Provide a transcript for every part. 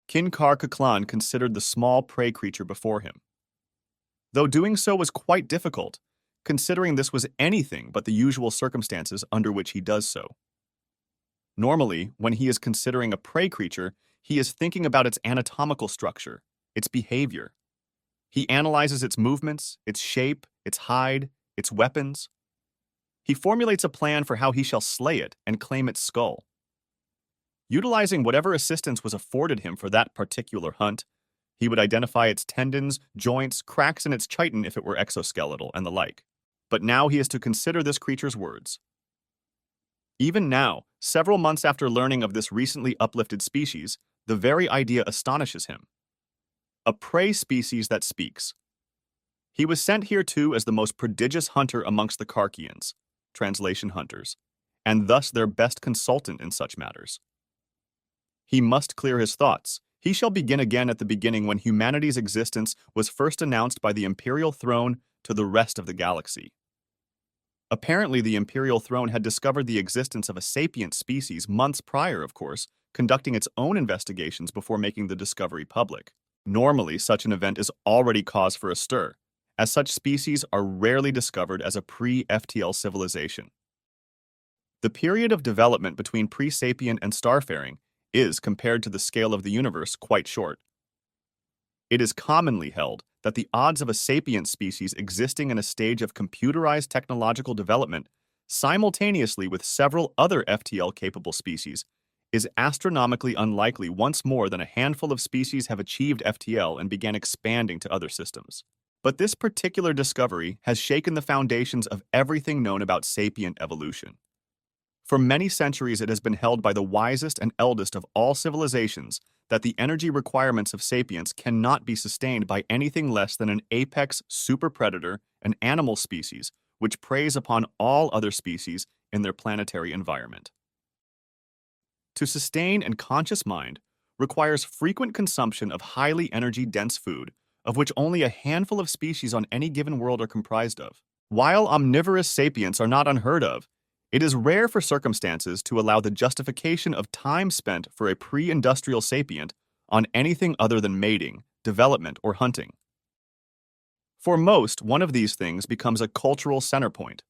Kinkar Kuklan considered the small prey creature before him, though doing so was quite difficult, considering this was anything but the usual circumstances under which he does so. Normally, when he is considering a prey creature, he is thinking about its anatomical structure, its behavior. He analyzes its movements, its shape, its hide, its weapons. He formulates a plan for how he shall slay it and claim its skull. Utilizing whatever assistance was afforded him for that particular hunt, he would identify its tendons, joints, cracks in its chitin if it were exoskeletal, and the like. But now he is to consider this creature's words. Even now, several months after learning of this recently uplifted species, the very idea astonishes him. A prey species that speaks. He was sent here too as the most prodigious hunter amongst the Karkians, translation hunters, and thus their best consultant in such matters. He must clear his thoughts. He shall begin again at the beginning when humanity's existence was first announced by the imperial throne to the rest of the galaxy. Apparently, the imperial throne had discovered the existence of a sapient species months prior, of course, conducting its own investigations before making the discovery public. Normally, such an event is already cause for a stir, as such species are rarely discovered as a pre-FTL civilization. The period of development between pre-sapient and starfaring is, compared to the scale of the universe, quite short. It is commonly held that the odds of a sapient species existing in a stage of computerized technological development simultaneously with several other FTL-capable species is astronomically unlikely once more than a handful of species have achieved FTL and began expanding to other systems. But this particular discovery has shaken the foundations of everything known about sapient evolution. For many centuries, it has been held by the wisest and eldest of all civilizations that the energy requirements of sapients cannot be sustained by anything less than an apex superpredator, an animal species, which preys upon all other species in their planetary environment. To sustain a conscious mind requires frequent consumption of highly energy-dense food, of which only a handful of species on any given world are comprised of. While omnivorous sapients are not unheard of, it is rare for circumstances to allow the justification of time spent for a pre-industrial sapient on anything other than mating, development, or hunting. For most, one of these things becomes a cultural center point.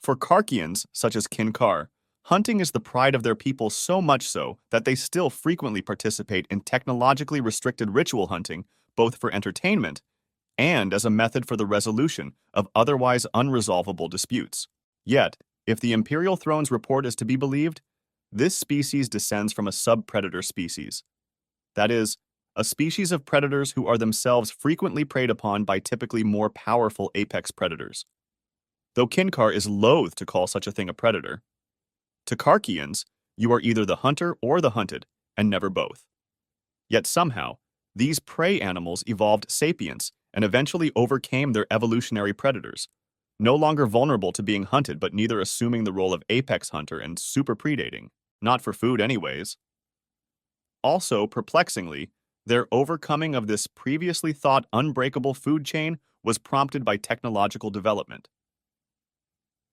For Karkians, such as Kinkar, hunting is the pride of their people, so much so that they still frequently participate in technologically restricted ritual hunting, both for entertainment and as a method for the resolution of otherwise unresolvable disputes. Yet, if the imperial throne's report is to be believed, this species descends from a subpredator species. That is, a species of predators who are themselves frequently preyed upon by typically more powerful apex predators. Though Kinkar is loath to call such a thing a predator, to Karkians, you are either the hunter or the hunted, and never both. Yet somehow, these prey animals evolved sapience and eventually overcame their evolutionary predators, no longer vulnerable to being hunted but neither assuming the role of apex hunter and super predating, not for food anyways. Also, perplexingly, their overcoming of this previously thought unbreakable food chain was prompted by technological development.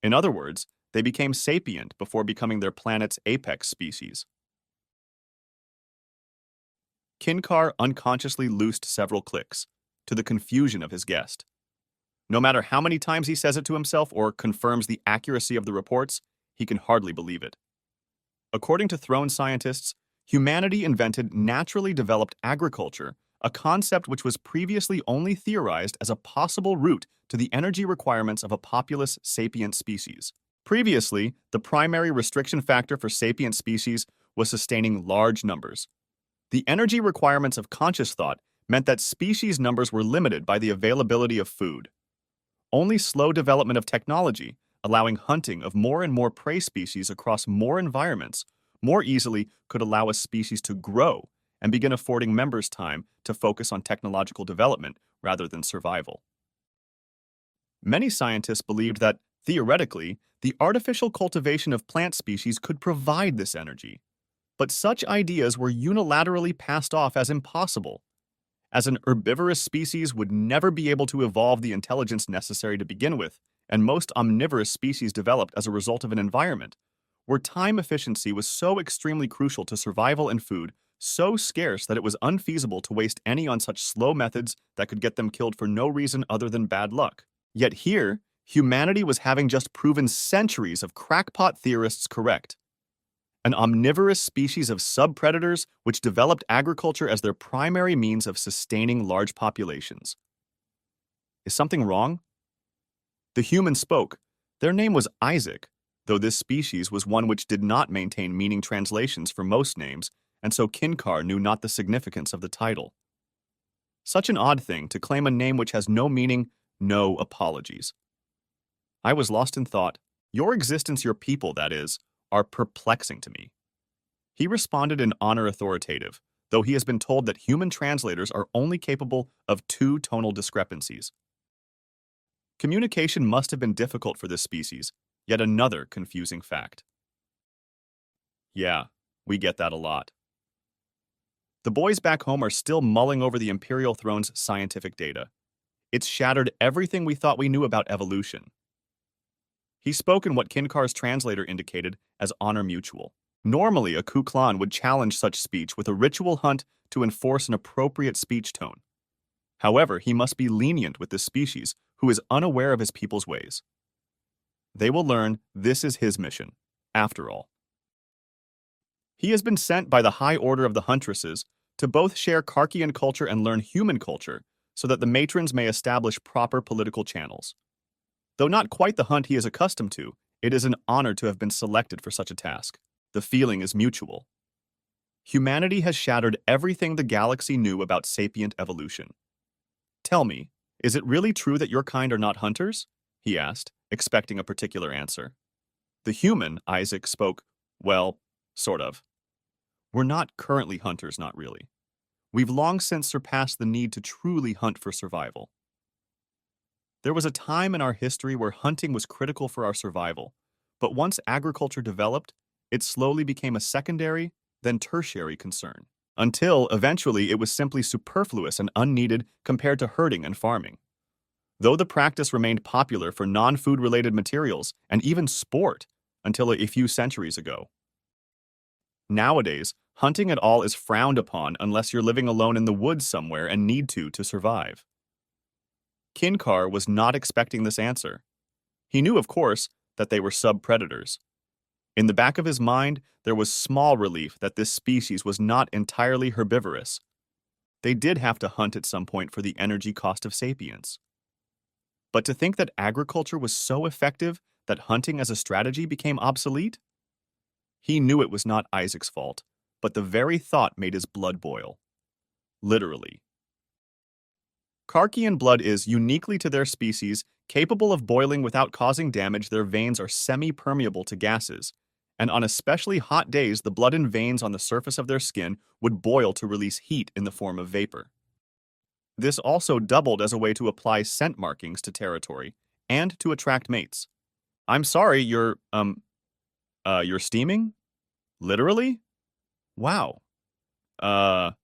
In other words, they became sapient before becoming their planet's apex species. Kinkar unconsciously loosed several clicks, to the confusion of his guest. No matter how many times he says it to himself or confirms the accuracy of the reports, he can hardly believe it. According to throne scientists, humanity invented naturally developed agriculture, a concept which was previously only theorized as a possible route to the energy requirements of a populous sapient species. Previously, the primary restriction factor for sapient species was sustaining large numbers. The energy requirements of conscious thought meant that species numbers were limited by the availability of food. Only slow development of technology, allowing hunting of more and more prey species across more environments, more easily could allow a species to grow and begin affording members time to focus on technological development rather than survival. Many scientists believed that, theoretically, the artificial cultivation of plant species could provide this energy. But such ideas were unilaterally passed off as impossible, as an herbivorous species would never be able to evolve the intelligence necessary to begin with, and most omnivorous species developed as a result of an environment where time efficiency was so extremely crucial to survival and food so scarce that it was unfeasible to waste any on such slow methods that could get them killed for no reason other than bad luck. Yet here, humanity was having just proven centuries of crackpot theorists correct. An omnivorous species of subpredators which developed agriculture as their primary means of sustaining large populations. Is something wrong? The human spoke. Their name was Isaac, though this species was one which did not maintain meaning translations for most names, and so Kinkar knew not the significance of the title. Such an odd thing to claim a name which has no meaning, no apologies. I was lost in thought. Your existence, your people, that is, are perplexing to me. He responded in honor authoritative, though he has been told that human translators are only capable of 2 tonal discrepancies. Communication must have been difficult for this species, yet another confusing fact. Yeah, we get that a lot. The boys back home are still mulling over the Imperial Throne's scientific data. It's shattered everything we thought we knew about evolution. He spoke in what Kinkar's translator indicated as honor mutual. Normally, a Kuklan would challenge such speech with a ritual hunt to enforce an appropriate speech tone. However, he must be lenient with this species, who is unaware of his people's ways. They will learn this is his mission, after all. He has been sent by the High Order of the Huntresses to both share Karkian culture and learn human culture, so that the matrons may establish proper political channels. Though not quite the hunt he is accustomed to, it is an honor to have been selected for such a task. The feeling is mutual. Humanity has shattered everything the galaxy knew about sapient evolution. Tell me, is it really true that your kind are not hunters? He asked, expecting a particular answer. The human, Isaac spoke, well, sort of. We're not currently hunters, not really. We've long since surpassed the need to truly hunt for survival. There was a time in our history where hunting was critical for our survival, but once agriculture developed, it slowly became a secondary, then tertiary concern, until eventually it was simply superfluous and unneeded compared to herding and farming. Though the practice remained popular for non-food-related materials and even sport until a few centuries ago. Nowadays, hunting at all is frowned upon unless you're living alone in the woods somewhere and need to survive. Kinkar was not expecting this answer. He knew, of course, that they were sub-predators. In the back of his mind, there was small relief that this species was not entirely herbivorous. They did have to hunt at some point for the energy cost of sapience. But to think that agriculture was so effective that hunting as a strategy became obsolete? He knew it was not Isaac's fault, but the very thought made his blood boil. Literally. Karkian blood is, uniquely to their species, capable of boiling without causing damage. Their veins are semi-permeable to gases, and on especially hot days, the blood in veins on the surface of their skin would boil to release heat in the form of vapor. This also doubled as a way to apply scent markings to territory and to attract mates. I'm sorry, you're steaming? Literally? Wow. I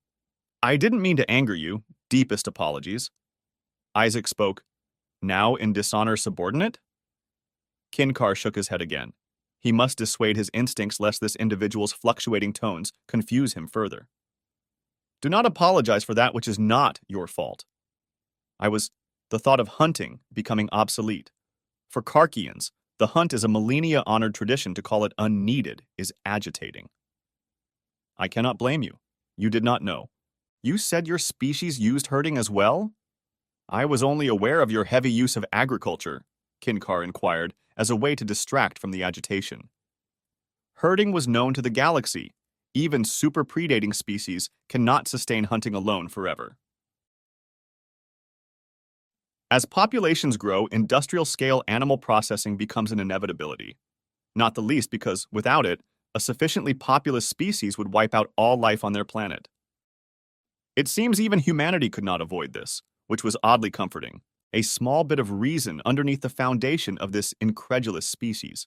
didn't mean to anger you. Deepest apologies. Isaac spoke, now in dishonor subordinate? Kinkar shook his head again. He must dissuade his instincts lest this individual's fluctuating tones confuse him further. Do not apologize for that which is not your fault. The thought of hunting becoming obsolete. For Karkians, the hunt is a millennia-honored tradition. To call it unneeded is agitating. I cannot blame you. You did not know. You said your species used herding as well? I was only aware of your heavy use of agriculture, Kinkar inquired, as a way to distract from the agitation. Herding was known to the galaxy. Even super-predating species cannot sustain hunting alone forever. As populations grow, industrial-scale animal processing becomes an inevitability. Not the least because, without it, a sufficiently populous species would wipe out all life on their planet. It seems even humanity could not avoid this, which was oddly comforting, a small bit of reason underneath the foundation of this incredulous species.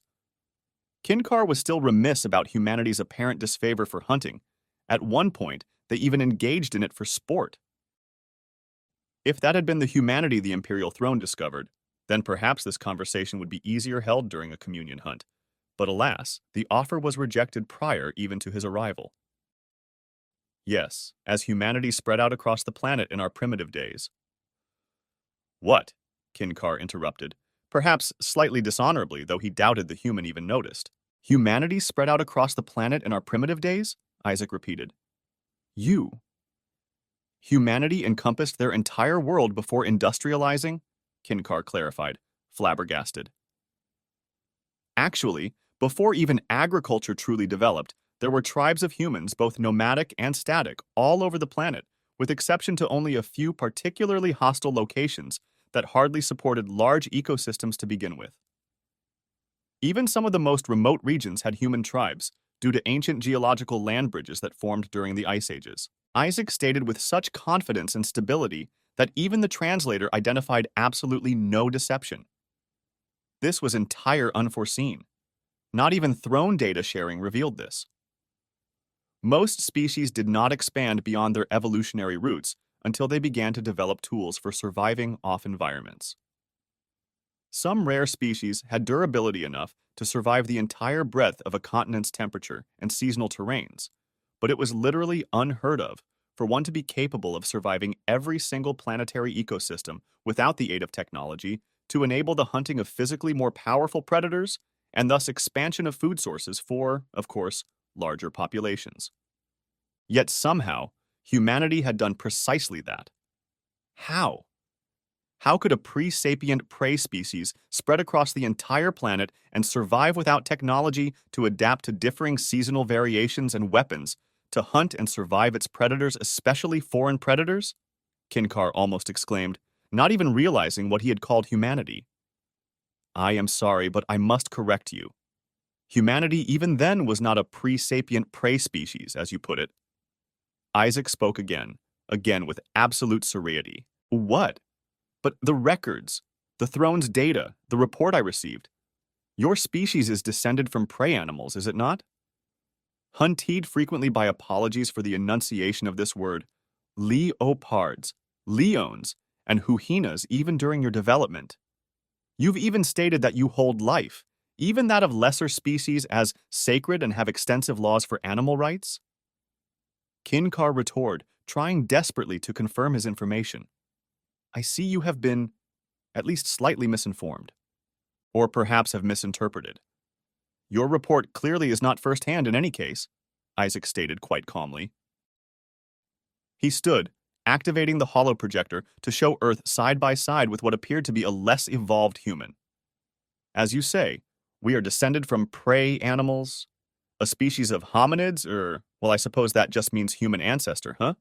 Kinkar was still remiss about humanity's apparent disfavor for hunting. At one point, they even engaged in it for sport. If that had been the humanity the Imperial Throne discovered, then perhaps this conversation would be easier held during a communion hunt. But alas, the offer was rejected prior even to his arrival. Yes, as humanity spread out across the planet in our primitive days. What? Kinkar interrupted, perhaps slightly dishonorably, though he doubted the human even noticed. Humanity spread out across the planet in our primitive days? Isaac repeated. You. Humanity encompassed their entire world before industrializing? Kinkar clarified, flabbergasted. Actually, before even agriculture truly developed, there were tribes of humans, both nomadic and static, all over the planet, with exception to only a few particularly hostile locations that hardly supported large ecosystems to begin with. Even some of the most remote regions had human tribes, due to ancient geological land bridges that formed during the ice ages. Isaac stated with such confidence and stability that even the translator identified absolutely no deception. This was entire unforeseen. Not even throne data sharing revealed this. Most species did not expand beyond their evolutionary roots until they began to develop tools for surviving off environments. Some rare species had durability enough to survive the entire breadth of a continent's temperature and seasonal terrains, but it was literally unheard of for one to be capable of surviving every single planetary ecosystem without the aid of technology to enable the hunting of physically more powerful predators and thus expansion of food sources for, of course, larger populations. Yet somehow, humanity had done precisely that. How? How could a pre-sapient prey species spread across the entire planet and survive without technology to adapt to differing seasonal variations and weapons to hunt and survive its predators, especially foreign predators? Kinkar almost exclaimed, not even realizing what he had called humanity. I am sorry, but I must correct you. Humanity even then was not a pre-sapient prey species, as you put it. Isaac spoke again with absolute serenity. What? But the records, the throne's data, the report I received. Your species is descended from prey animals, is it not? Hunted frequently by apologies for the enunciation of this word, leopards, leons, and hyenas even during your development. You've even stated that you hold life, even that of lesser species, as sacred and have extensive laws for animal rights? Kinkar retorted, trying desperately to confirm his information. I see you have been, at least slightly misinformed, or perhaps have misinterpreted. Your report clearly is not firsthand in any case, Isaac stated quite calmly. He stood, activating the holoprojector to show Earth side by side with what appeared to be a less evolved human. As you say, we are descended from prey animals, a species of hominids, well, I suppose that just means human ancestor, huh?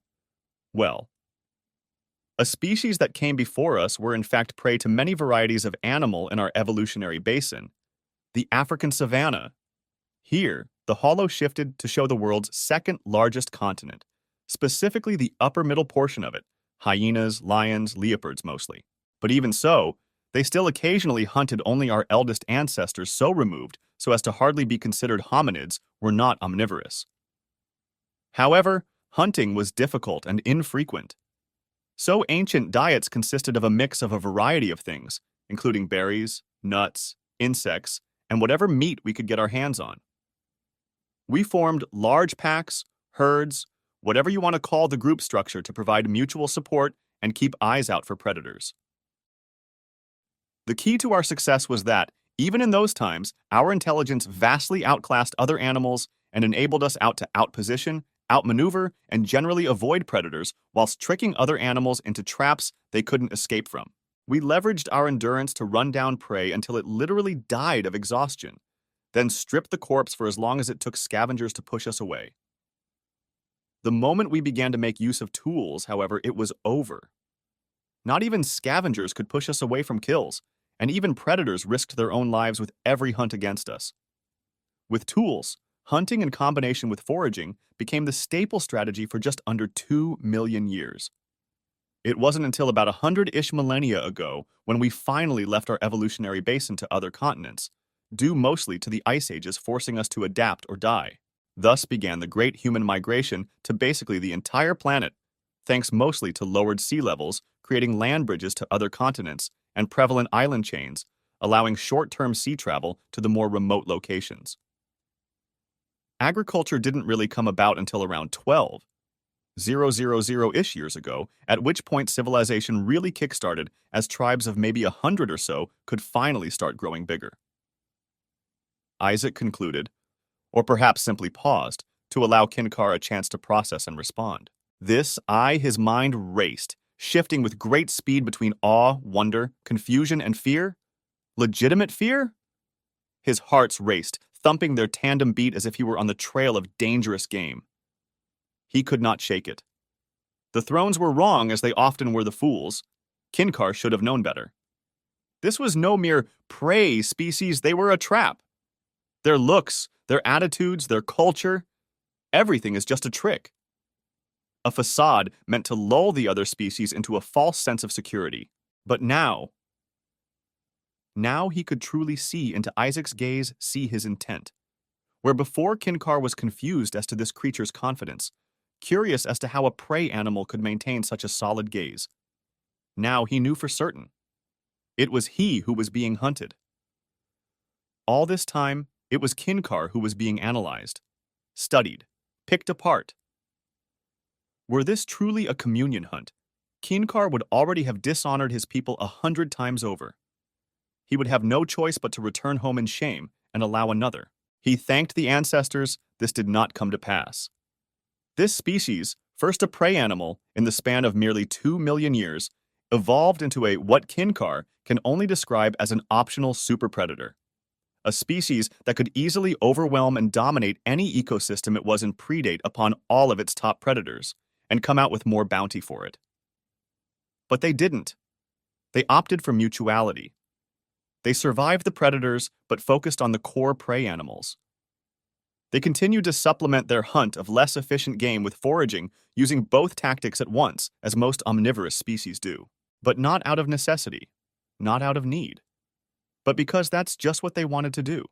Well, a species that came before us were in fact prey to many varieties of animal in our evolutionary basin, the African savanna. Here, the holo shifted to show the world's second largest continent, specifically the upper middle portion of it, hyenas, lions, leopards mostly. But even so, they still occasionally hunted only our eldest ancestors so removed so as to hardly be considered hominids were not omnivorous. However, hunting was difficult and infrequent. So ancient diets consisted of a mix of a variety of things, including berries, nuts, insects, and whatever meat we could get our hands on. We formed large packs, herds, whatever you want to call the group structure to provide mutual support and keep eyes out for predators. The key to our success was that, even in those times, our intelligence vastly outclassed other animals and enabled us to outposition, outmaneuver, and generally avoid predators whilst tricking other animals into traps they couldn't escape from. We leveraged our endurance to run down prey until it literally died of exhaustion, then stripped the corpse for as long as it took scavengers to push us away. The moment we began to make use of tools, however, it was over. Not even scavengers could push us away from kills, and even predators risked their own lives with every hunt against us. With tools, hunting in combination with foraging became the staple strategy for just under 2 million years. It wasn't until about 100-ish millennia ago when we finally left our evolutionary basin to other continents, due mostly to the ice ages forcing us to adapt or die. Thus began the great human migration to basically the entire planet, thanks mostly to lowered sea levels, creating land bridges to other continents, and prevalent island chains, allowing short-term sea travel to the more remote locations. Agriculture didn't really come about until around 12. 000-ish years ago, at which point civilization really kickstarted as tribes of maybe 100 or so could finally start growing bigger. Isaac concluded, or perhaps simply paused, to allow Kinkar a chance to process and respond. His mind raced, shifting with great speed between awe, wonder, confusion, and fear. Legitimate fear? His hearts raced, thumping their tandem beat as if he were on the trail of dangerous game. He could not shake it. The thrones were wrong, as they often were the fools. Kinkar should have known better. This was no mere prey species, they were a trap. Their looks, their attitudes, their culture, everything is just a trick. A facade meant to lull the other species into a false sense of security. But now he could truly see into Isaac's gaze, see his intent. Where before Kinkar was confused as to this creature's confidence, curious as to how a prey animal could maintain such a solid gaze. Now he knew for certain. It was he who was being hunted. All this time, it was Kinkar who was being analyzed, studied, picked apart. Were this truly a communion hunt, Kinkar would already have dishonored his people 100 times over. He would have no choice but to return home in shame and allow another. He thanked the ancestors this did not come to pass. This species, first a prey animal in the span of merely 2 million years, evolved into what Kinkar can only describe as an optional superpredator. A species that could easily overwhelm and dominate any ecosystem it was in predate upon all of its top predators, and come out with more bounty for it. But they didn't. They opted for mutuality. They survived the predators, but focused on the core prey animals. They continued to supplement their hunt of less efficient game with foraging, using both tactics at once, as most omnivorous species do. But not out of necessity, not out of need, but because that's just what they wanted to do.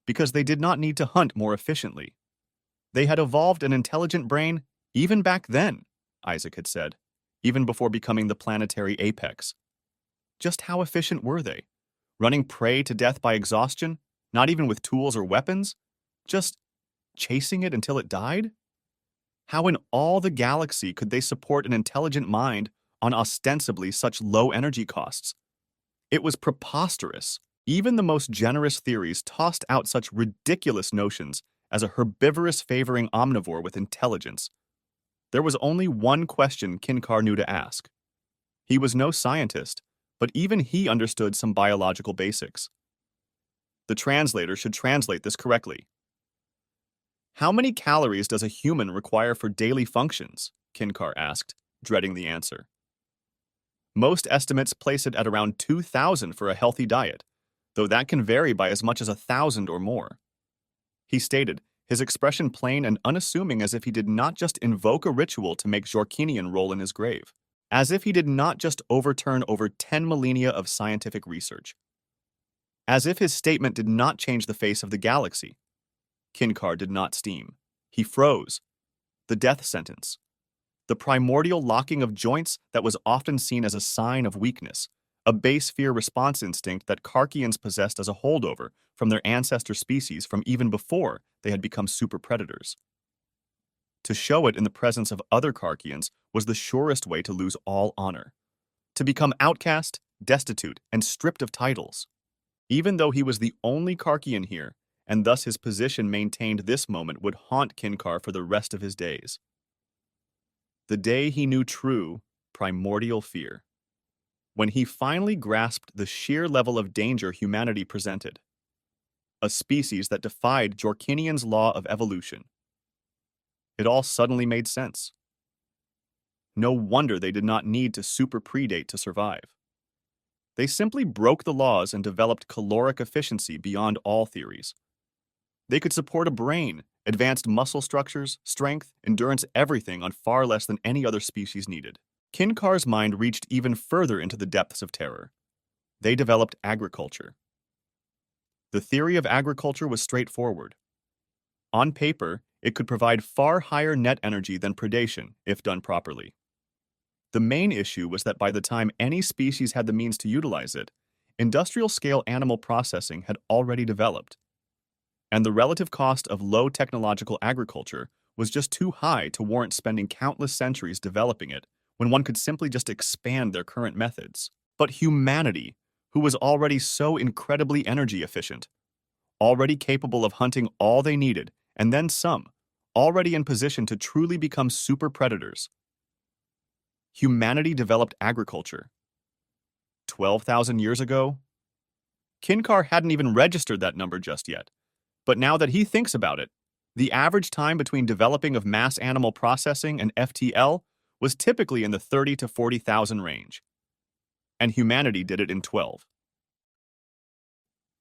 Because they did not need to hunt more efficiently. They had evolved an intelligent brain even back then, Isaac had said, even before becoming the planetary apex. Just how efficient were they? Running prey to death by exhaustion, not even with tools or weapons? Just chasing it until it died? How in all the galaxy could they support an intelligent mind on ostensibly such low energy costs? It was preposterous. Even the most generous theories tossed out such ridiculous notions as a herbivorous favoring omnivore with intelligence. There was only one question Kinkar knew to ask. He was no scientist, but even he understood some biological basics. The translator should translate this correctly. How many calories does a human require for daily functions? Kinkar asked, dreading the answer. Most estimates place it at around 2,000 for a healthy diet, though that can vary by as much as 1,000 or more. He stated, his expression plain and unassuming, as if he did not just invoke a ritual to make Jorkinian roll in his grave, as if he did not just overturn over 10 millennia of scientific research, as if his statement did not change the face of the galaxy. Kinkar did not steam. He froze. The death sentence. The primordial locking of joints that was often seen as a sign of weakness, a base fear response instinct that Karkians possessed as a holdover from their ancestor species from even before they had become super predators. To show it in the presence of other Karkians was the surest way to lose all honor, to become outcast, destitute, and stripped of titles. Even though he was the only Karkian here, and thus his position maintained, this moment would haunt Kinkar for the rest of his days. The day he knew true, primordial fear. When he finally grasped the sheer level of danger humanity presented. A species that defied Jorkinian's law of evolution. It all suddenly made sense. No wonder they did not need to super predate to survive. They simply broke the laws and developed caloric efficiency beyond all theories. They could support a brain, advanced muscle structures, strength, endurance, everything on far less than any other species needed. Kinkar's mind reached even further into the depths of terror. They developed agriculture. The theory of agriculture was straightforward. On paper, it could provide far higher net energy than predation if done properly. The main issue was that by the time any species had the means to utilize it, industrial-scale animal processing had already developed, and the relative cost of low technological agriculture was just too high to warrant spending countless centuries developing it when one could simply just expand their current methods. But humanity, who was already so incredibly energy efficient, already capable of hunting all they needed, and then some, already in position to truly become super predators. Humanity developed agriculture. 12,000 years ago? Kinkar hadn't even registered that number just yet, but now that he thinks about it, the average time between developing of mass animal processing and FTL was typically in the 30 to 40,000 range, and humanity did it in 12.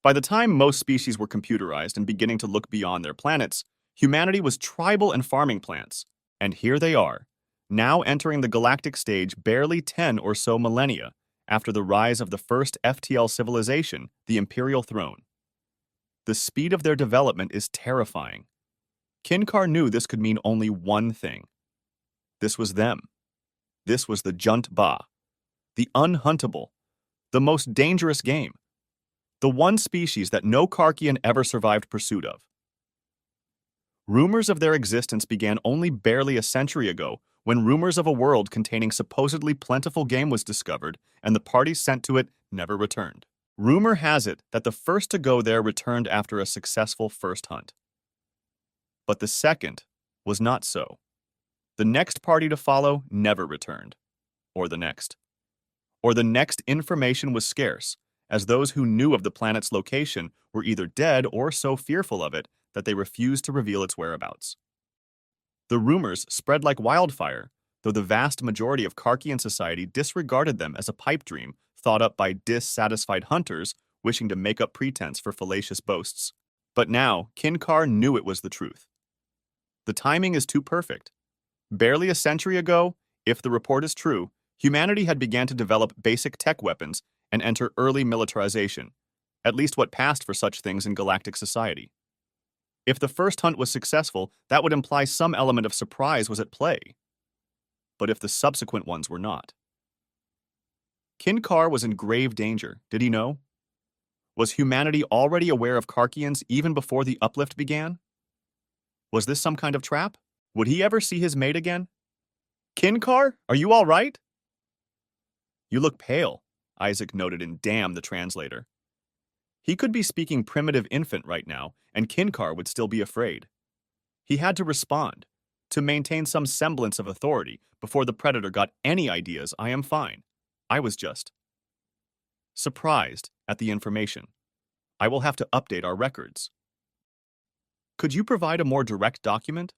By the time most species were computerized and beginning to look beyond their planets, humanity was tribal and farming plants, and here they are, now entering the galactic stage barely 10 or so millennia after the rise of the first FTL civilization, the Imperial Throne. The speed of their development is terrifying. Kinkar knew this could mean only one thing. This was them. This was the Junt Ba, the unhuntable, the most dangerous game, the one species that no Karkian ever survived pursuit of. Rumors of their existence began only barely a century ago when rumors of a world containing supposedly plentiful game was discovered and the parties sent to it never returned. Rumor has it that the first to go there returned after a successful first hunt. But the second was not so. The next party to follow never returned. Or the next. Or the next information was scarce, as those who knew of the planet's location were either dead or so fearful of it that they refused to reveal its whereabouts. The rumors spread like wildfire, though the vast majority of Karkian society disregarded them as a pipe dream thought up by dissatisfied hunters wishing to make up pretense for fallacious boasts. But now, Kinkar knew it was the truth. The timing is too perfect. Barely a century ago, if the report is true, humanity had begun to develop basic tech weapons and enter early militarization, at least what passed for such things in galactic society. If the first hunt was successful, that would imply some element of surprise was at play. But if the subsequent ones were not? Kinkar was in grave danger, did he know? Was humanity already aware of Karkians even before the uplift began? Was this some kind of trap? Would he ever see his mate again? Kinkar, are you all right? You look pale, Isaac noted in Damn the Translator. He could be speaking primitive infant right now, and Kinkar would still be afraid. He had to respond, to maintain some semblance of authority before the predator got any ideas. I am fine. I was just surprised at the information. I will have to update our records. Could you provide a more direct document?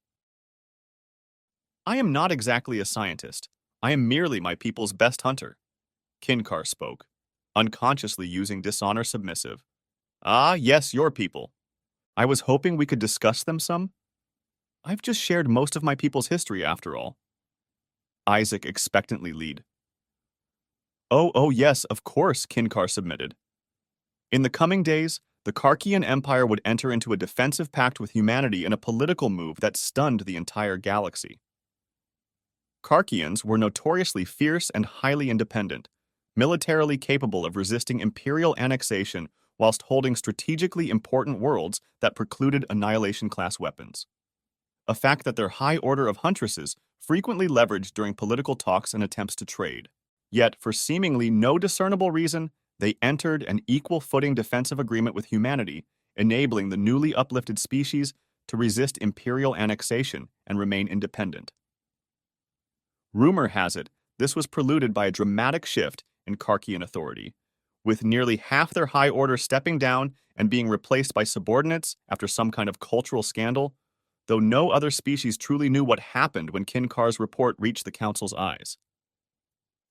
I am not exactly a scientist. I am merely my people's best hunter. Kinkar spoke, unconsciously using dishonor submissive. Ah, yes, your people. I was hoping we could discuss them some. I've just shared most of my people's history after all. Isaac expectantly lead. Oh, yes, of course, Kinkar submitted. In the coming days, the Karkian Empire would enter into a defensive pact with humanity in a political move that stunned the entire galaxy. Karkians were notoriously fierce and highly independent, militarily capable of resisting imperial annexation whilst holding strategically important worlds that precluded annihilation-class weapons. A fact that their high order of huntresses frequently leveraged during political talks and attempts to trade. Yet, for seemingly no discernible reason, they entered an equal footing defensive agreement with humanity, enabling the newly uplifted species to resist imperial annexation and remain independent. Rumor has it this was preluded by a dramatic shift in Karkian authority, with nearly half their high order stepping down and being replaced by subordinates after some kind of cultural scandal, though no other species truly knew what happened when Kinkar's report reached the Council's eyes.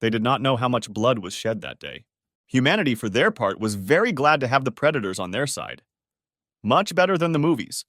They did not know how much blood was shed that day. Humanity, for their part, was very glad to have the predators on their side. Much better than the movies,